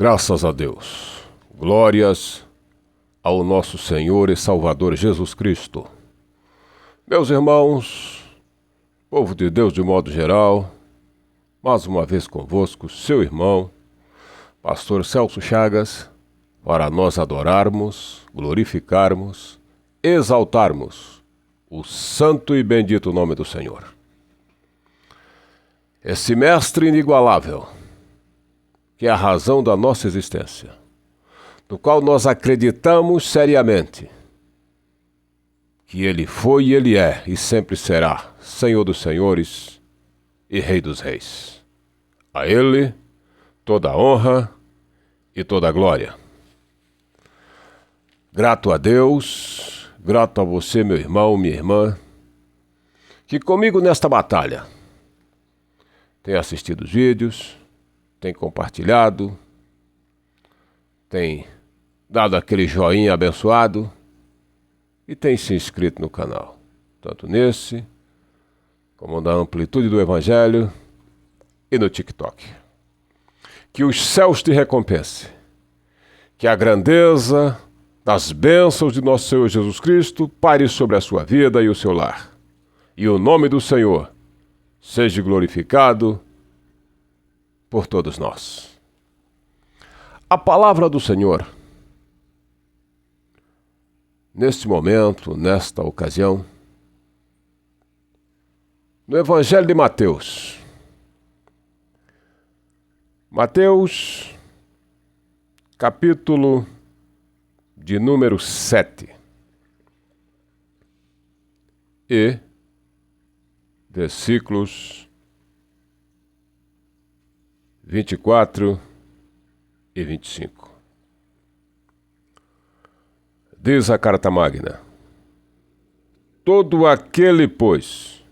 Graças a Deus. Glórias ao nosso Senhor e Salvador Jesus Cristo. Meus irmãos, povo de Deus de modo geral, mais uma vez convosco, seu irmão, pastor Celso Chagas, para nós adorarmos, glorificarmos, exaltarmos o santo e bendito nome do Senhor. Esse mestre inigualável, que é a razão da nossa existência, do qual nós acreditamos seriamente que Ele foi e Ele é e sempre será Senhor dos senhores e Rei dos reis. A Ele toda a honra e toda a glória. Grato a Deus, grato a você, meu irmão, minha irmã, que comigo nesta batalha tem assistido os vídeos, tem compartilhado, tem dado aquele joinha abençoado e tem se inscrito no canal, tanto nesse, como na Amplitude do Evangelho e no TikTok. Que os céus te recompensem, que a grandeza das bênçãos de nosso Senhor Jesus Cristo pare sobre a sua vida e o seu lar, e o nome do Senhor seja glorificado por todos nós. A palavra do Senhor, neste momento, nesta ocasião, no Evangelho de Mateus. Mateus, capítulo de número 7. E versículos 24 e 25. Diz a Carta Magna: todo aquele, pois,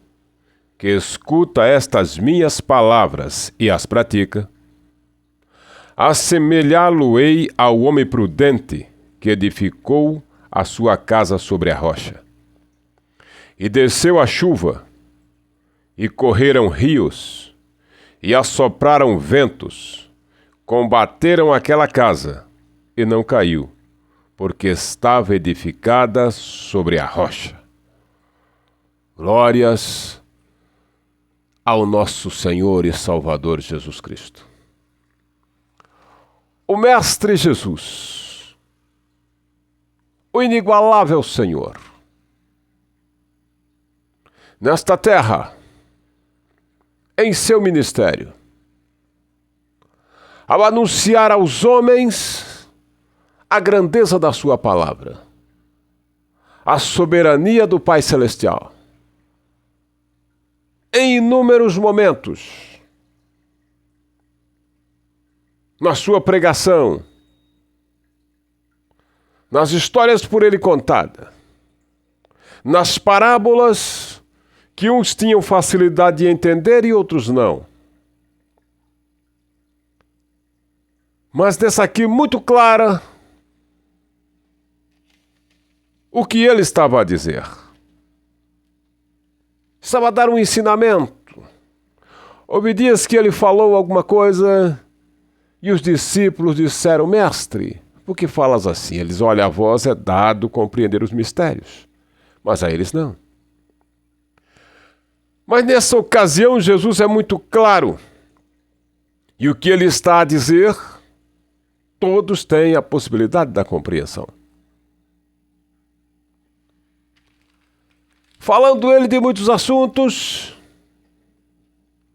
que escuta estas minhas palavras e as pratica, assemelhá-lo-ei ao homem prudente que edificou a sua casa sobre a rocha. E desceu a chuva, e correram rios, e assopraram ventos, combateram aquela casa, e não caiu, porque estava edificada sobre a rocha. Glórias ao nosso Senhor e Salvador Jesus Cristo. O Mestre Jesus, o inigualável Senhor, nesta terra, em seu ministério, ao anunciar aos homens a grandeza da sua palavra, a soberania do Pai Celestial, em inúmeros momentos, na sua pregação, nas histórias por ele contadas, nas parábolas que uns tinham facilidade de entender e outros não. Mas dessa aqui muito clara o que ele estava a dizer. Estava a dar um ensinamento. Houve dias que ele falou alguma coisa e os discípulos disseram: mestre, por que falas assim? Eles: olha, a vós é dado compreender os mistérios, mas a eles não. Mas nessa ocasião Jesus é muito claro. E o que ele está a dizer, todos têm a possibilidade da compreensão. Falando ele de muitos assuntos,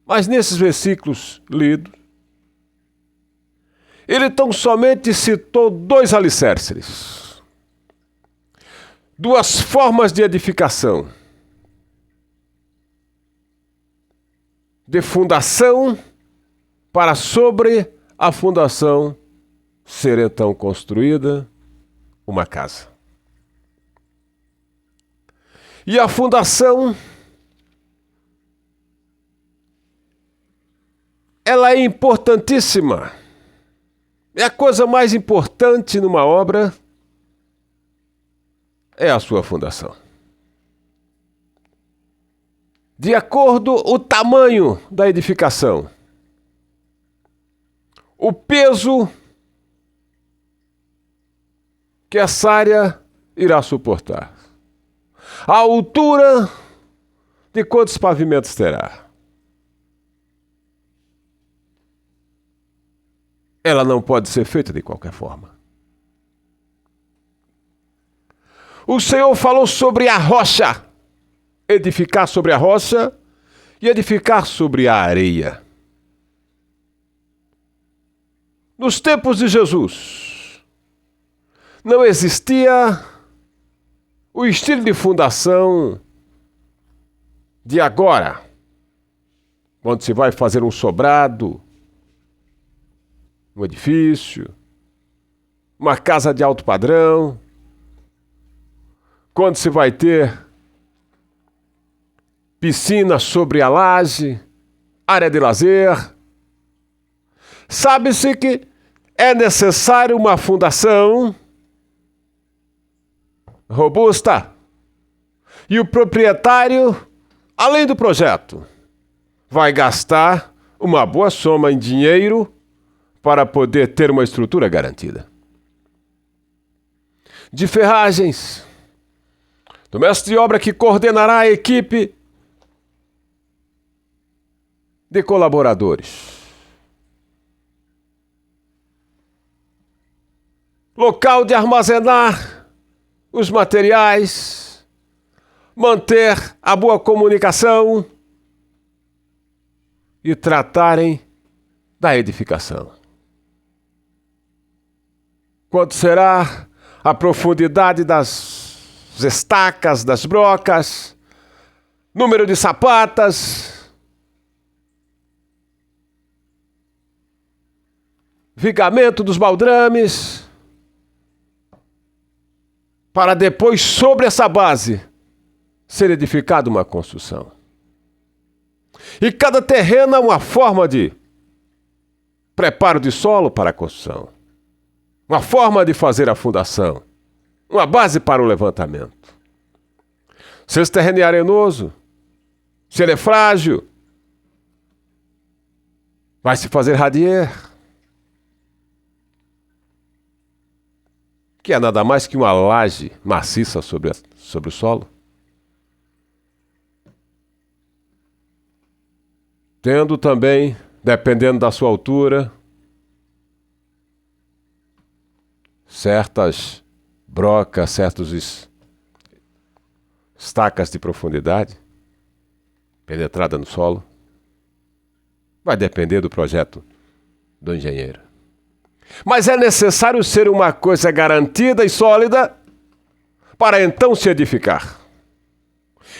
mas nesses versículos lidos, ele tão somente citou dois alicerces, duas formas de edificação: de fundação, para sobre a fundação ser então construída uma casa. E a fundação, ela é importantíssima. É a coisa mais importante numa obra, é a sua fundação. De acordo com o tamanho da edificação, o peso que essa área irá suportar. A altura de quantos pavimentos terá? Ela não pode ser feita de qualquer forma. O Senhor falou sobre a rocha, edificar sobre a rocha e edificar sobre a areia. Nos tempos de Jesus, não existia o estilo de fundação de agora, quando se vai fazer um sobrado, um edifício, uma casa de alto padrão, quando se vai ter piscina sobre a laje, área de lazer. Sabe-se que é necessário uma fundação robusta. E o proprietário, além do projeto, vai gastar uma boa soma em dinheiro para poder ter uma estrutura garantida. De ferragens, do mestre de obra que coordenará a equipe de colaboradores. Local de armazenar os materiais, manter a boa comunicação e tratarem da edificação. Quanto será a profundidade das estacas, das brocas, número de sapatas, vigamento dos baldrames, para depois, sobre essa base, ser edificada uma construção. E cada terreno é uma forma de preparo de solo para a construção, uma forma de fazer a fundação, uma base para o levantamento. Se esse terreno é arenoso, se ele é frágil, vai se fazer radier, que é nada mais que uma laje maciça sobre o solo. Tendo também, dependendo da sua altura, certas brocas, certas estacas de profundidade penetrada no solo. Vai depender do projeto do engenheiro. Mas é necessário ser uma coisa garantida e sólida para então se edificar.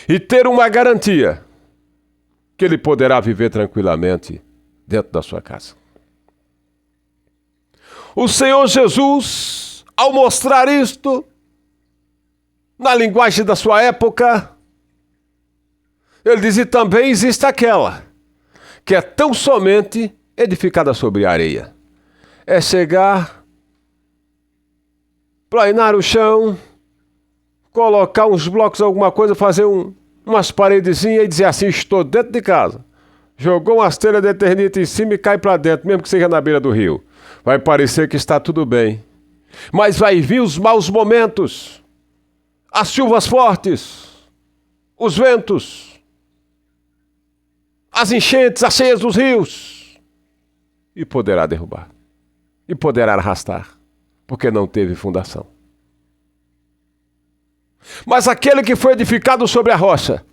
E ter uma garantia que ele poderá viver tranquilamente dentro da sua casa. O Senhor Jesus, ao mostrar isto, na linguagem da sua época, ele diz: e também existe aquela que é tão somente edificada sobre a areia. É chegar, planar o chão, colocar uns blocos, alguma coisa, fazer umas paredezinhas e dizer assim: estou dentro de casa. Jogou umas telhas de eternite em cima e cai para dentro, mesmo que seja na beira do rio. Vai parecer que está tudo bem. Mas vai vir os maus momentos, as chuvas fortes, os ventos, as enchentes, as cheias dos rios, e poderá derrubar. E poderá arrastar, porque não teve fundação. Mas aquele que foi edificado sobre a rocha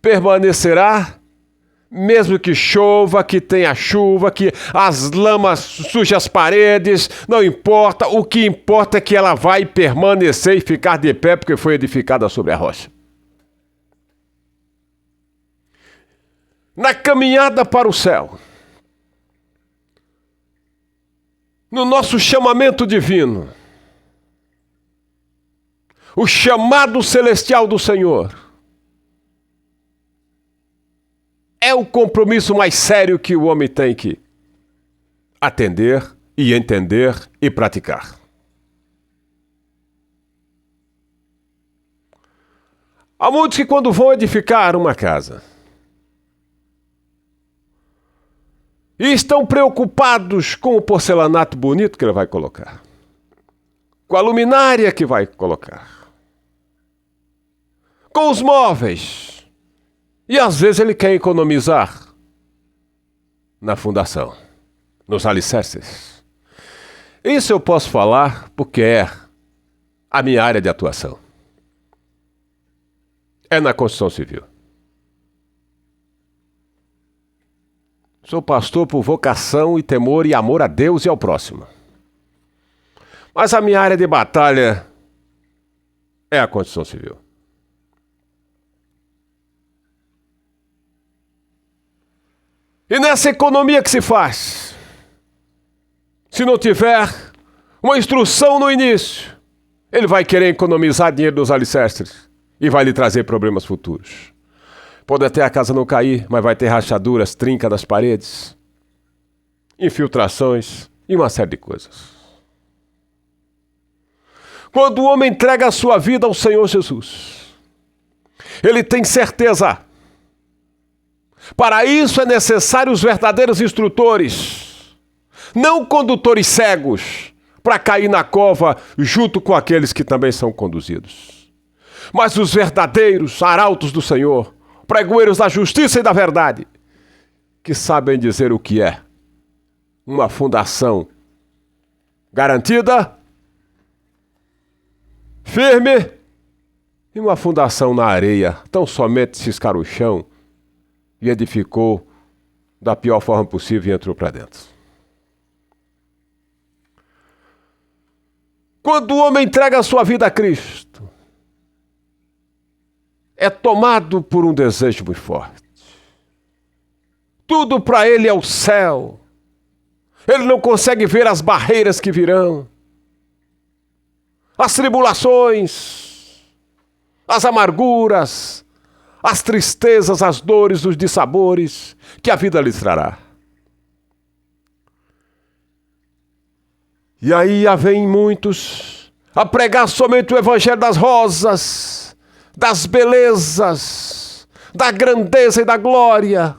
permanecerá, mesmo que chova, que tenha chuva, que as lamas sujem as paredes, não importa. O que importa é que ela vai permanecer e ficar de pé, porque foi edificada sobre a rocha. Na caminhada para o céu, no nosso chamamento divino, o chamado celestial do Senhor, é o compromisso mais sério que o homem tem que atender e entender e praticar. Há muitos que, quando vão edificar uma casa, e estão preocupados com o porcelanato bonito que ele vai colocar. com a luminária que vai colocar, com os móveis. E às vezes ele quer economizar na fundação, nos alicerces. Isso eu posso falar porque é a minha área de atuação. É na construção civil. Sou pastor por vocação e temor e amor a Deus e ao próximo. Mas a minha área de batalha é a construção civil. E nessa economia que se faz, se não tiver uma instrução no início, ele vai querer economizar dinheiro dos alicerces e vai lhe trazer problemas futuros. Pode até a casa não cair, mas vai ter rachaduras, trinca das paredes, infiltrações e uma série de coisas. Quando o homem entrega a sua vida ao Senhor Jesus, ele tem certeza. Para isso é necessário os verdadeiros instrutores, não condutores cegos, para cair na cova junto com aqueles que também são conduzidos. Mas os verdadeiros arautos do Senhor, pregoeiros da justiça e da verdade, que sabem dizer o que é uma fundação garantida, firme, e uma fundação na areia, tão somente ciscar o chão e edificou da pior forma possível e entrou para dentro. Quando o homem entrega a sua vida a Cristo, é tomado por um desejo muito forte. Tudo para ele é o céu. Ele não consegue ver as barreiras que virão, as tribulações, as amarguras, as tristezas, as dores, os dissabores que a vida lhes trará. E aí vem muitos a pregar somente o evangelho das rosas, das belezas, da grandeza e da glória,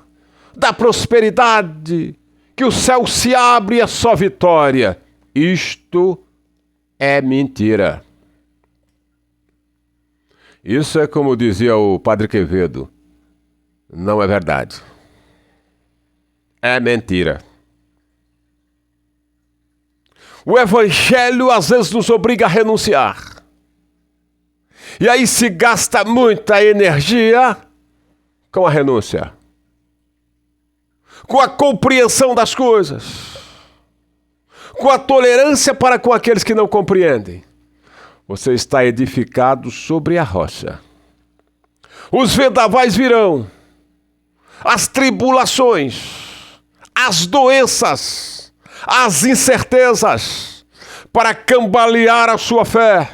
da prosperidade, que o céu se abre e é só vitória. Isto é mentira. Isso é como dizia o Padre Quevedo, não é verdade. É mentira. O evangelho às vezes nos obriga a renunciar. E aí se gasta muita energia com a renúncia, com a compreensão das coisas, com a tolerância para com aqueles que não compreendem. Você está edificado sobre a rocha. Os vendavais virão, as tribulações, as doenças, as incertezas, para cambalear a sua fé.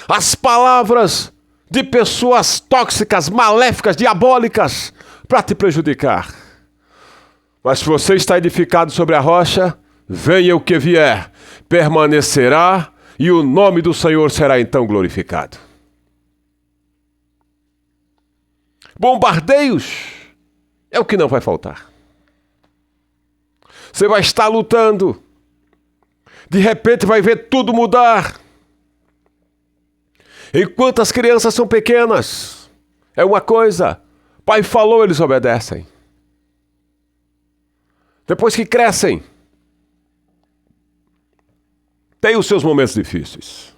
As palavras de pessoas tóxicas, maléficas, diabólicas, para te prejudicar. Mas se você está edificado sobre a rocha, venha o que vier, permanecerá, e o nome do Senhor será então glorificado. Bombardeios é o que não vai faltar. Você vai estar lutando. De repente vai ver tudo mudar. Enquanto as crianças são pequenas, é uma coisa. Pai falou, eles obedecem. Depois que crescem, tem os seus momentos difíceis.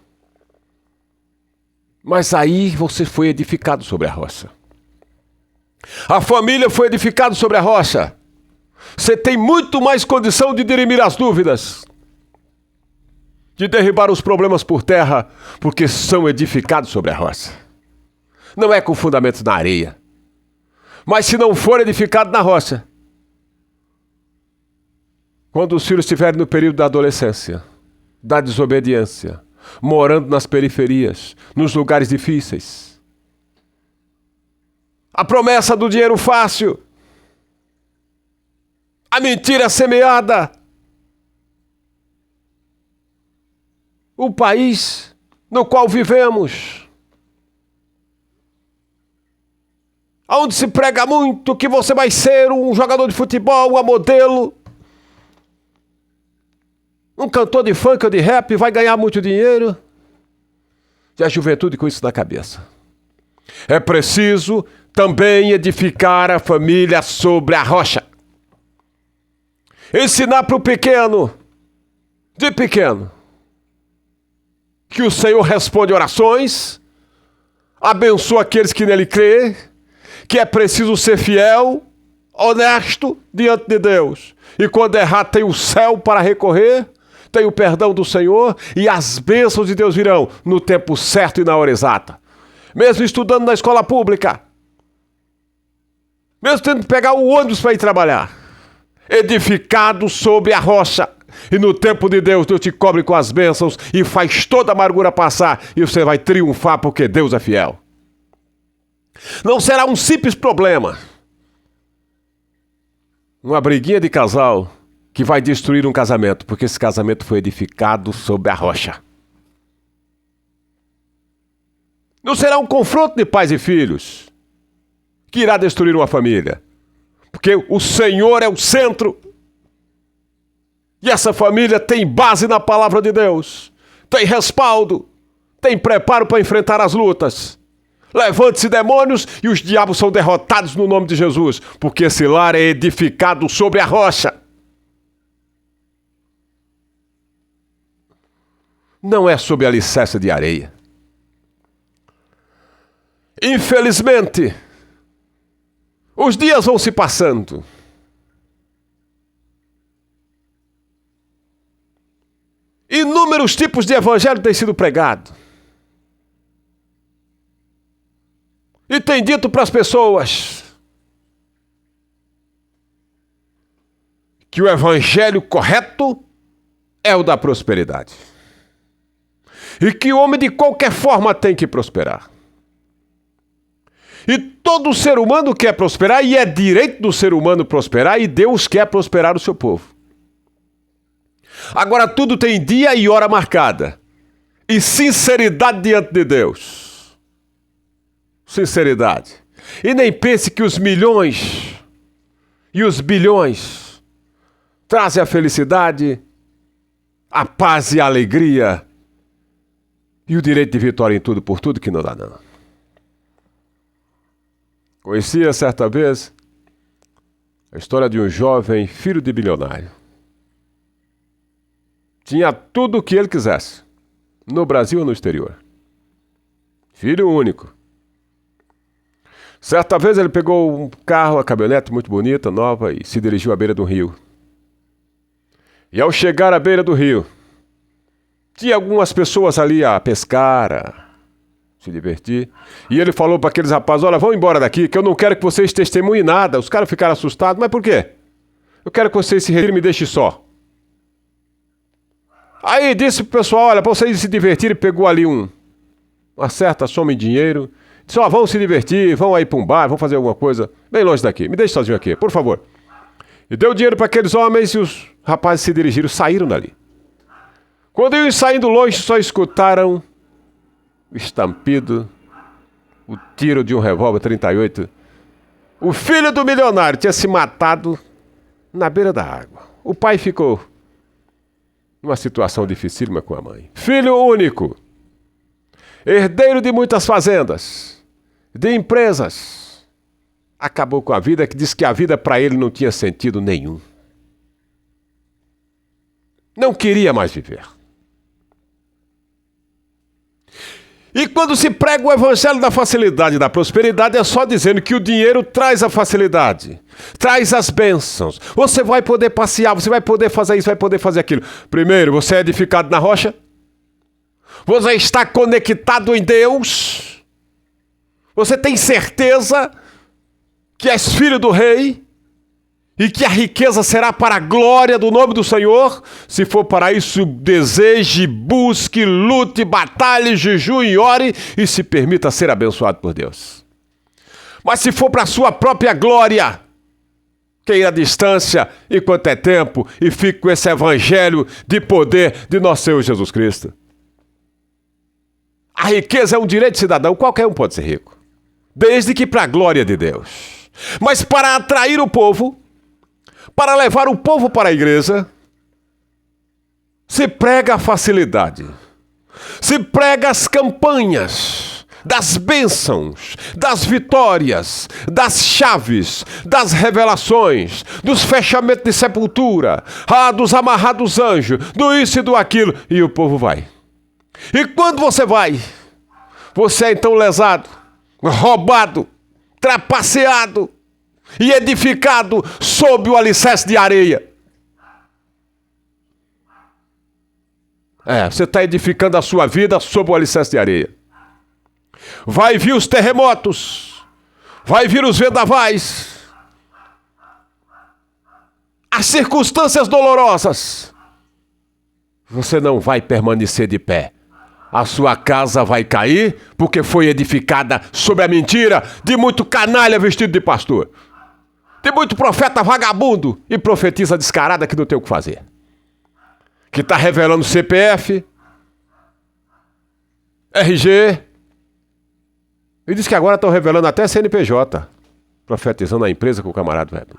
Mas aí você foi edificado sobre a rocha. A família foi edificada sobre a rocha. Você tem muito mais condição de dirimir as dúvidas, de derribar os problemas por terra, porque são edificados sobre a rocha. Não é com fundamentos na areia. Mas se não for edificado na rocha, quando os filhos estiverem no período da adolescência, da desobediência, morando nas periferias, nos lugares difíceis, a promessa do dinheiro fácil, a mentira semeada, o país no qual vivemos, onde se prega muito que você vai ser um jogador de futebol, uma modelo, um cantor de funk ou de rap vai ganhar muito dinheiro. E a juventude com isso na cabeça. É preciso também edificar a família sobre a rocha. Ensinar para o pequeno, de pequeno, que o Senhor responde orações, abençoa aqueles que nele crêem, que é preciso ser fiel, honesto diante de Deus. E quando errar, tem o céu para recorrer, tem o perdão do Senhor e as bênçãos de Deus virão no tempo certo e na hora exata. Mesmo estudando na escola pública, mesmo tendo que pegar o ônibus para ir trabalhar, edificado sobre a rocha. E no tempo de Deus, Deus te cobre com as bênçãos e faz toda a amargura passar e você vai triunfar porque Deus é fiel. Não será um simples problema, uma briguinha de casal que vai destruir um casamento, porque esse casamento foi edificado sobre a rocha. Não será um confronto de pais e filhos que irá destruir uma família, porque o Senhor é o centro. E essa família tem base na palavra de Deus, tem respaldo, tem preparo para enfrentar as lutas. Levante-se demônios e os diabos são derrotados no nome de Jesus, porque esse lar é edificado sobre a rocha. Não é sobre alicerce de areia. Infelizmente, os dias vão se passando. Inúmeros tipos de evangelho têm sido pregados. E tem dito para as pessoas que o evangelho correto é o da prosperidade. E que o homem de qualquer forma tem que prosperar. E todo ser humano quer prosperar e é direito do ser humano prosperar e Deus quer prosperar o seu povo. Agora tudo tem dia e hora marcada. E sinceridade diante de Deus. Sinceridade. E nem pense que os milhões e os bilhões trazem a felicidade, a paz e a alegria e o direito de vitória em tudo por tudo, que não dá não. Conhecia certa vez a história de um jovem filho de bilionário. Tinha tudo o que ele quisesse, no Brasil ou no exterior. Filho único. Certa vez ele pegou um carro, uma caminhonete muito bonita, nova, e se dirigiu à beira do rio. E ao chegar à beira do rio, tinha algumas pessoas ali a pescar, a se divertir. E ele falou para aqueles rapazes: olha, vão embora daqui, que eu não quero que vocês testemunhem nada. Os caras ficaram assustados. Mas por quê? Eu quero que vocês se retirem e me deixem só. Aí disse pro pessoal: olha, para vocês se divertirem, pegou ali uma certa soma em dinheiro. Disse: ó, vão se divertir, vão aí para um bar, vão fazer alguma coisa bem longe daqui. Me deixe sozinho aqui, por favor. E deu dinheiro para aqueles homens e os rapazes se dirigiram, saíram dali. Quando iam saindo longe, só escutaram o estampido, o tiro de um revólver 38. O filho do milionário tinha se matado na beira da água. O pai ficou numa situação dificílima com a mãe. Filho único, herdeiro de muitas fazendas, de empresas, acabou com a vida, que disse que a vida para ele não tinha sentido nenhum. Não queria mais viver. E quando se prega o evangelho da facilidade e da prosperidade, é só dizendo que o dinheiro traz a facilidade, traz as bênçãos. Você vai poder passear, você vai poder fazer isso, vai poder fazer aquilo. Primeiro, você é edificado na rocha. Você está conectado em Deus. Você tem certeza que és filho do rei e que a riqueza será para a glória do nome do Senhor. Se for para isso, deseje, busque, lute, batalhe, jejue, ore e se permita ser abençoado por Deus. Mas se for para a sua própria glória, queira a distância enquanto é tempo e fique com esse evangelho de poder de nosso Senhor Jesus Cristo. A riqueza é um direito de cidadão, qualquer um pode ser rico, desde que para a glória de Deus. Mas para atrair o povo, para levar o povo para a igreja, se prega a facilidade, se prega as campanhas das bênçãos, das vitórias, das chaves, das revelações, dos fechamentos de sepultura, dos amarrados anjos, do isso e do aquilo, e o povo vai. E quando você vai, você é então lesado, roubado, trapaceado e edificado sob o alicerce de areia. Você está edificando a sua vida sob o alicerce de areia. Vai vir os terremotos, vai vir os vendavais, as circunstâncias dolorosas. Você não vai permanecer de pé. A sua casa vai cair porque foi edificada sobre a mentira de muito canalha vestido de pastor, de muito profeta vagabundo e profetisa descarada que não tem o que fazer, que está revelando CPF, RG, e diz que agora estão revelando até CNPJ, profetizando a empresa com o camarada velho.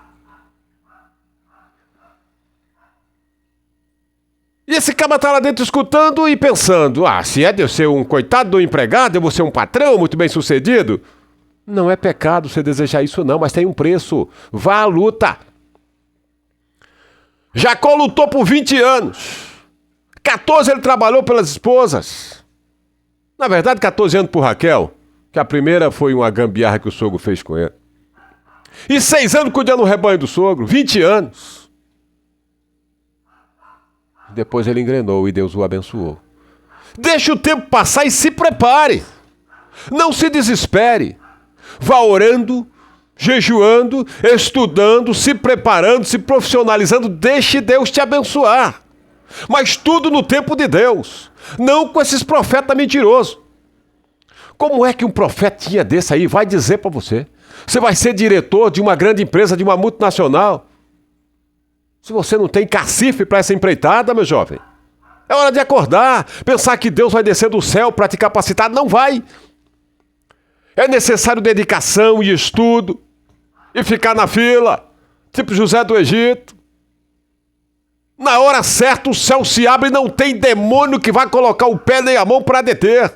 E esse cara está lá dentro escutando e pensando, se é de eu ser um coitado do empregado, eu vou ser um patrão muito bem sucedido. Não é pecado você desejar isso não, mas tem um preço. Vá à luta. Jacó lutou por 20 anos. 14 ele trabalhou pelas esposas. Na verdade, 14 anos por Raquel, que a primeira foi uma gambiarra que o sogro fez com ele. E 6 anos cuidando do rebanho do sogro, 20 anos. Depois ele engrenou e Deus o abençoou. Deixe o tempo passar e se prepare. Não se desespere. Vá orando, jejuando, estudando, se preparando, se profissionalizando. Deixe Deus te abençoar. Mas tudo no tempo de Deus. Não com esses profetas mentirosos. Como é que um profetinha desse aí vai dizer para você? Você vai ser diretor de uma grande empresa, de uma multinacional. Se você não tem cacife para essa empreitada, meu jovem, é hora de acordar. Pensar que Deus vai descer do céu para te capacitar. Não vai. É necessário dedicação e estudo. E ficar na fila, tipo José do Egito. Na hora certa o céu se abre e não tem demônio que vai colocar o pé nem a mão para deter.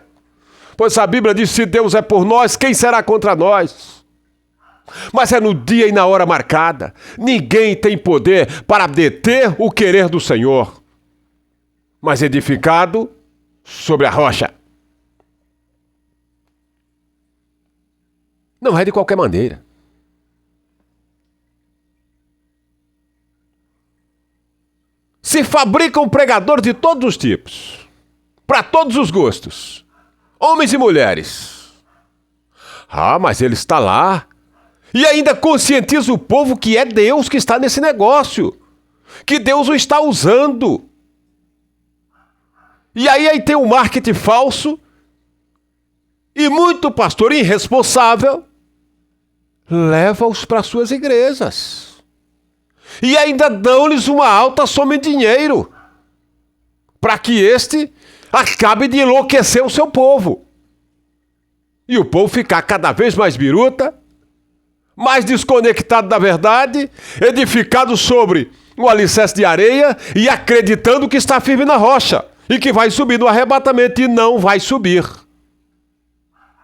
Pois a Bíblia diz, se Deus é por nós, quem será contra nós? Mas é no dia e na hora marcada. Ninguém tem poder para deter o querer do Senhor, mas edificado sobre a rocha. Não é de qualquer maneira. Se fabricam pregadores de todos os tipos, para todos os gostos, homens e mulheres. Mas ele está lá e ainda conscientiza o povo que é Deus que está nesse negócio, que Deus o está usando. E aí tem um marketing falso e muito pastor irresponsável leva-os para suas igrejas e ainda dão-lhes uma alta soma de dinheiro para que este acabe de enlouquecer o seu povo. E o povo ficar cada vez mais biruta, mais desconectado da verdade, edificado sobre o alicerce de areia e acreditando que está firme na rocha e que vai subir no arrebatamento, e não vai subir.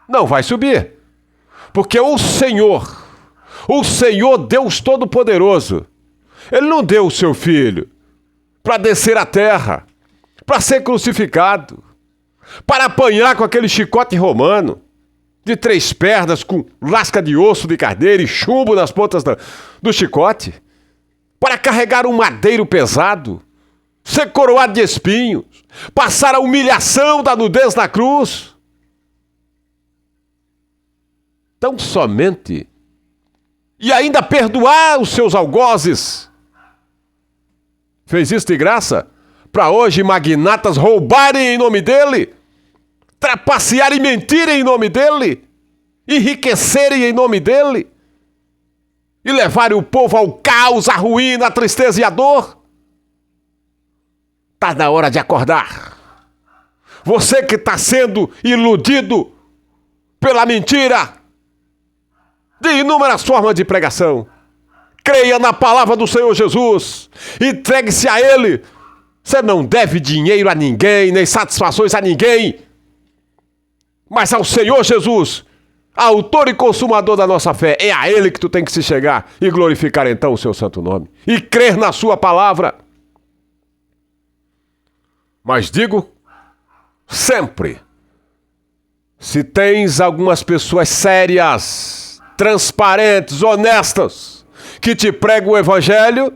Não vai subir. Porque o Senhor Deus Todo-Poderoso, Ele não deu o seu Filho para descer à terra, para ser crucificado, para apanhar com aquele chicote romano, de 3 pernas, com lasca de osso de carneiro e chumbo nas pontas do chicote, para carregar um madeiro pesado, ser coroado de espinhos, passar a humilhação da nudez na cruz. Tão somente, e ainda perdoar os seus algozes. Fez isso de graça para hoje magnatas roubarem em nome dele, trapacearem e mentirem em nome dele, enriquecerem em nome dele e levarem o povo ao caos, à ruína, à tristeza e à dor. Está na hora de acordar. Você que está sendo iludido pela mentira de inúmeras formas de pregação, creia na palavra do Senhor Jesus, entregue-se a Ele Você não deve dinheiro a ninguém, nem satisfações a ninguém, mas ao Senhor Jesus, autor e consumador da nossa fé. É a Ele que tu tem que se chegar e glorificar então o seu santo nome e crer na sua palavra. Mas digo sempre, se tens algumas pessoas sérias, transparentes, honestas, que te pregam o evangelho,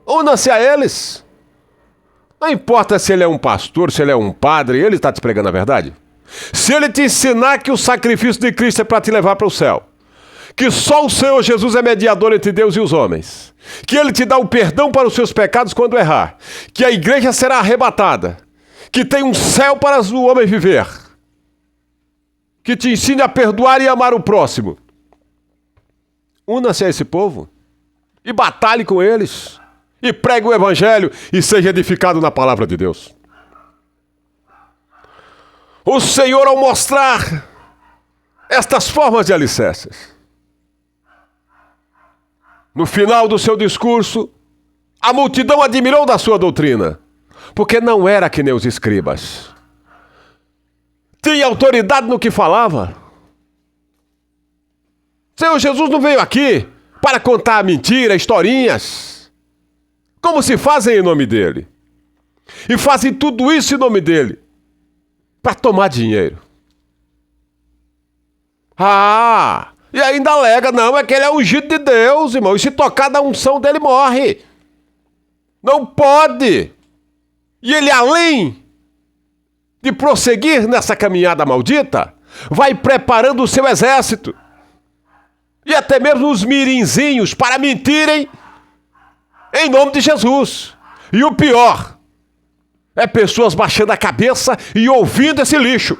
una-se a eles. Não importa se ele é um pastor, se ele é um padre, ele está te pregando a verdade. Se ele te ensinar que o sacrifício de Cristo é para te levar para o céu, que só o Senhor Jesus é mediador entre Deus e os homens, que ele te dá o perdão para os seus pecados quando errar, que a igreja será arrebatada, que tem um céu para o homem viver, que te ensine a perdoar e amar o próximo, una-se a esse povo e batalhe com eles e pregue o evangelho e seja edificado na palavra de Deus. O Senhor, ao mostrar estas formas de alicerces, no final do seu discurso, a multidão admirou da sua doutrina, porque não era que nem os escribas. Tinha autoridade no que falava. Senhor Jesus não veio aqui para contar mentira, historinhas, como se fazem em nome dele. E fazem tudo isso em nome dele, para tomar dinheiro. E ainda alega, não, é que ele é ungido de Deus, irmão, e se tocar da unção dele, morre. Não pode. E ele, além de prosseguir nessa caminhada maldita, vai preparando o seu exército. E até mesmo os mirinzinhos para mentirem em nome de Jesus. E o pior é pessoas baixando a cabeça e ouvindo esse lixo.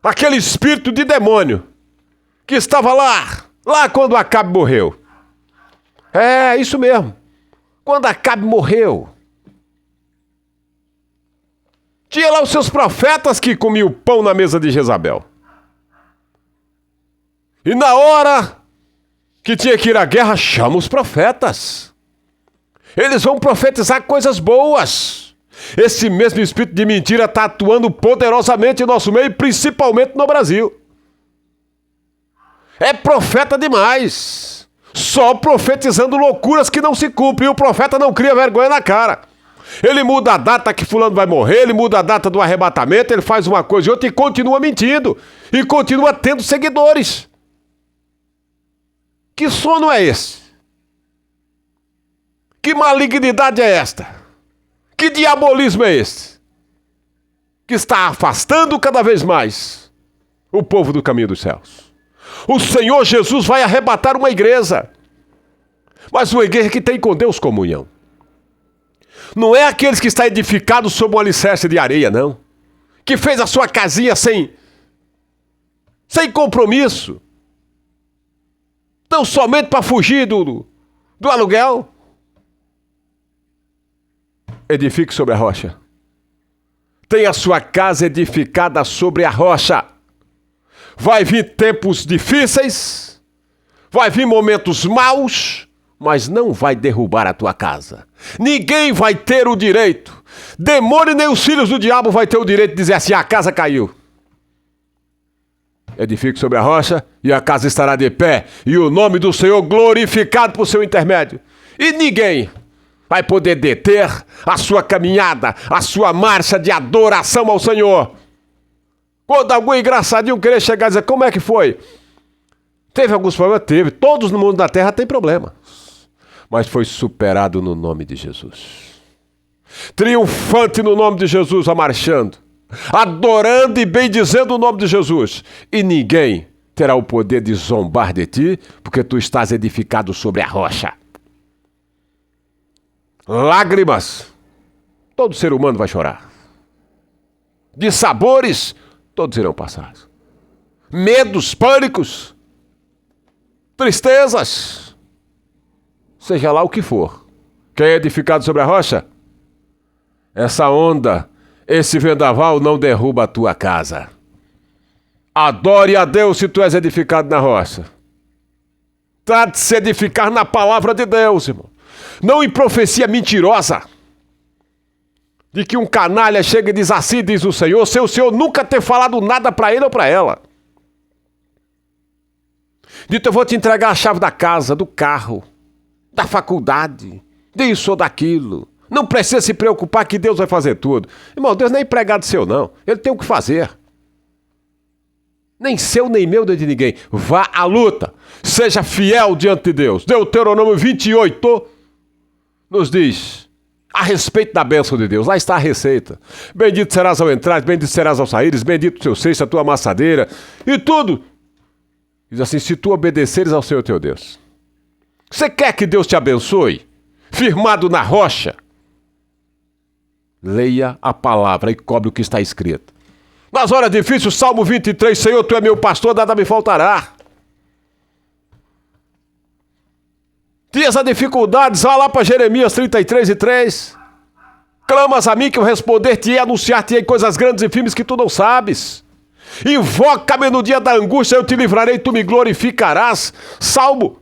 Aquele espírito de demônio que estava lá quando Acabe morreu. É, isso mesmo. Quando Acabe morreu, tinha lá os seus profetas que comiam pão na mesa de Jezabel. E na hora que tinha que ir à guerra, chama os profetas. Eles vão profetizar coisas boas. Esse mesmo espírito de mentira está atuando poderosamente em nosso meio, principalmente no Brasil. É profeta demais. Só profetizando loucuras que não se cumprem. E o profeta não cria vergonha na cara. Ele muda a data que fulano vai morrer, ele muda a data do arrebatamento, ele faz uma coisa e outra e continua mentindo. E continua tendo seguidores. Que sono é esse? Que malignidade é esta? Que diabolismo é esse? Que está afastando cada vez mais o povo do caminho dos céus. O Senhor Jesus vai arrebatar uma igreja, mas uma igreja que tem com Deus comunhão. Não é aqueles que está edificados sob um alicerce de areia, não. Que fez a sua casinha sem compromisso. Tão somente para fugir do aluguel. Edifique sobre a rocha. Tenha a sua casa edificada sobre a rocha. Vai vir tempos difíceis, vai vir momentos maus, mas não vai derrubar a tua casa. Ninguém vai ter o direito, demônio nem os filhos do diabo vai ter o direito de dizer assim, a casa caiu. Edifique sobre a rocha e a casa estará de pé, e o nome do Senhor glorificado por seu intermédio. E ninguém vai poder deter a sua caminhada, a sua marcha de adoração ao Senhor. Quando algum engraçadinho querer chegar e dizer, como é que foi? Teve alguns problemas? Teve. Todos no mundo da terra têm problemas. Mas foi superado no nome de Jesus. Triunfante no nome de Jesus, marchando, adorando e bendizendo o nome de Jesus. E ninguém terá o poder de zombar de ti, porque tu estás edificado sobre a rocha. Lágrimas, todo ser humano vai chorar. De sabores, todos irão passar. Medos, pânicos, tristezas, seja lá o que for. Quem é edificado sobre a rocha? Essa onda, esse vendaval não derruba a tua casa. Adore a Deus se tu és edificado na rocha. Trate de se edificar na palavra de Deus, irmão. Não em profecia mentirosa. de que um canalha chega e diz assim, diz o Senhor, sem o Senhor nunca ter falado nada para ele ou para ela. Dito, eu vou te entregar a chave da casa, do carro, da faculdade, disso ou daquilo. Não precisa se preocupar que Deus vai fazer tudo. Irmão, Deus nem é empregado seu não, ele tem o que fazer. Nem seu, nem meu, nem de ninguém. Vá à luta, seja fiel diante de Deus. Deuteronômio 28 nos diz a respeito da bênção de Deus. Lá está a receita. Bendito serás ao entrar, bendito serás ao saíres, bendito o teu cesto, a tua amassadeira e tudo. Diz assim, se tu obedeceres ao Senhor teu Deus. Você quer que Deus te abençoe? Firmado na rocha? Leia a palavra e cobre o que está escrito. Nas horas difíceis, Salmo 23, Senhor, tu é meu pastor, nada me faltará. Dias a dificuldades, vá lá para Jeremias 33:3. Clamas a mim que eu responder-te e anunciar-te coisas grandes e firmes que tu não sabes. Invoca-me no dia da angústia, eu te livrarei, tu me glorificarás. Salmo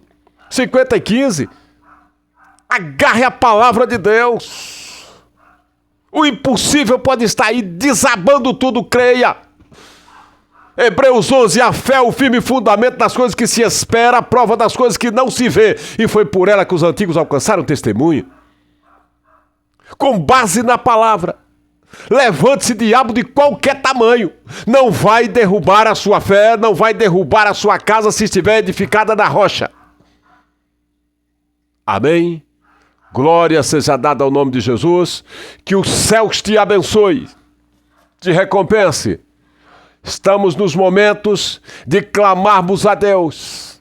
50:15. Agarre a palavra de Deus. O impossível pode estar aí desabando tudo, creia. Hebreus 11, a fé é o firme fundamento das coisas que se espera, a prova das coisas que não se vê. E foi por ela que os antigos alcançaram testemunho. Com base na palavra, levante-se diabo de qualquer tamanho. Não vai derrubar a sua fé, não vai derrubar a sua casa se estiver edificada na rocha. Amém? Glória seja dada ao nome de Jesus, que os céus te abençoe, te recompense. Estamos nos momentos de clamarmos a Deus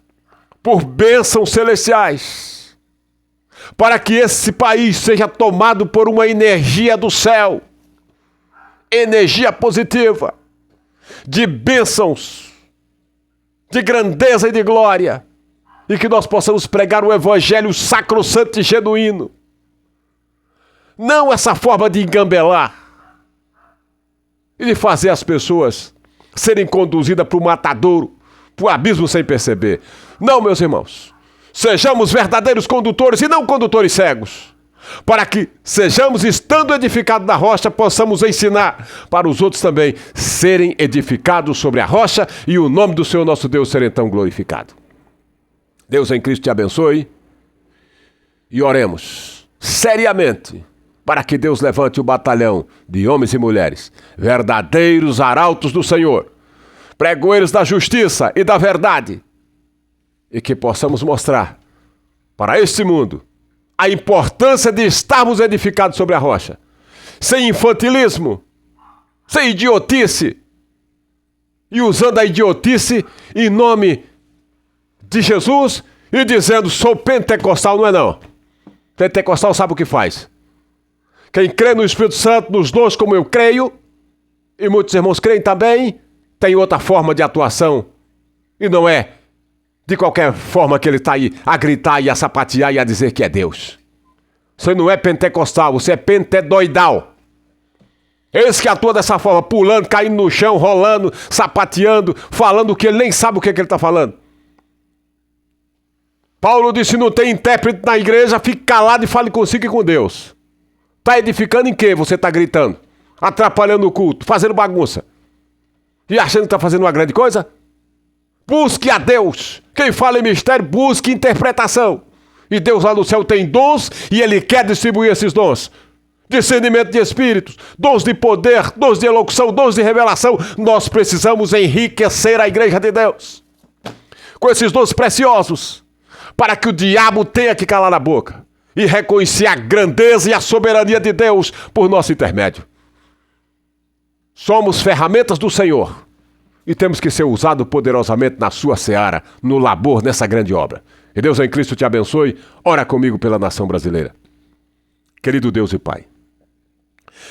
por bênçãos celestiais, para que esse país seja tomado por uma energia do céu, energia positiva, de bênçãos, de grandeza e de glória. E que nós possamos pregar o evangelho sacrossanto e genuíno. Não essa forma de engambelar e de fazer as pessoas serem conduzidas para o matadouro, para o abismo sem perceber. Não, meus irmãos. Sejamos verdadeiros condutores e não condutores cegos. Para que sejamos, estando edificados na rocha, possamos ensinar para os outros também serem edificados sobre a rocha e o nome do Senhor nosso Deus ser então glorificado. Deus em Cristo te abençoe e oremos seriamente para que Deus levante o batalhão de homens e mulheres, verdadeiros arautos do Senhor, pregoeiros da justiça e da verdade, e que possamos mostrar para este mundo a importância de estarmos edificados sobre a rocha, sem infantilismo, sem idiotice, e usando a idiotice em nome de Jesus e dizendo, sou pentecostal, não é não. Pentecostal sabe o que faz. Quem crê no Espírito Santo, nos dons como eu creio, e muitos irmãos creem também, tem outra forma de atuação. E não é de qualquer forma que ele está aí a gritar e a sapatear e a dizer que é Deus. Você não é pentecostal, você é pentedoidal. Esse que atua dessa forma, pulando, caindo no chão, rolando, sapateando, falando que ele nem sabe o que ele está falando. Paulo disse, não tem intérprete na igreja, fique calado e fale consigo e com Deus. Está edificando em quê? Você está gritando, atrapalhando o culto, fazendo bagunça. E achando que está fazendo uma grande coisa? Busque a Deus. Quem fala em mistério, busque interpretação. E Deus lá no céu tem dons e Ele quer distribuir esses dons. Discernimento de espíritos, dons de poder, dons de elocução, dons de revelação. Nós precisamos enriquecer a igreja de Deus com esses dons preciosos, para que o diabo tenha que calar a boca e reconhecer a grandeza e a soberania de Deus por nosso intermédio. Somos ferramentas do Senhor e temos que ser usados poderosamente na sua seara, no labor, nessa grande obra. E Deus em Cristo te abençoe. Ora comigo pela nação brasileira. Querido Deus e Pai,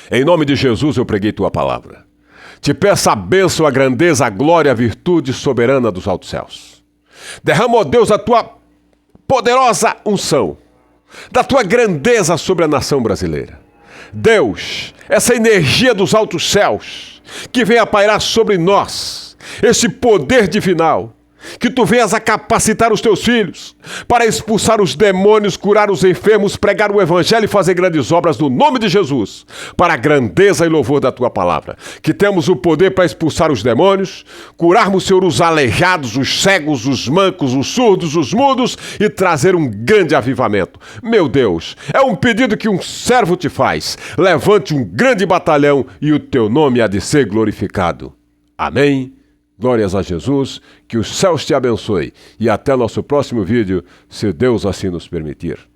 em nome de Jesus eu preguei tua palavra. Te peço a bênção, a grandeza, a glória, a virtude soberana dos altos céus. Derrama, ó Deus, a tua poderosa unção, da tua grandeza sobre a nação brasileira. Deus, essa energia dos altos céus, que venha pairar sobre nós, esse poder divinal, Que tu venhas a capacitar os teus filhos para expulsar os demônios, curar os enfermos, pregar o evangelho e fazer grandes obras no nome de Jesus, para a grandeza e louvor da tua palavra. Que temos o poder para expulsar os demônios, curarmos, Senhor, os aleijados, os cegos, os mancos, os surdos, os mudos e trazer um grande avivamento. Meu Deus, é um pedido que um servo te faz. Levante um grande batalhão e o teu nome há de ser glorificado. Amém. Glórias a Jesus, que os céus te abençoe e até nosso próximo vídeo, se Deus assim nos permitir.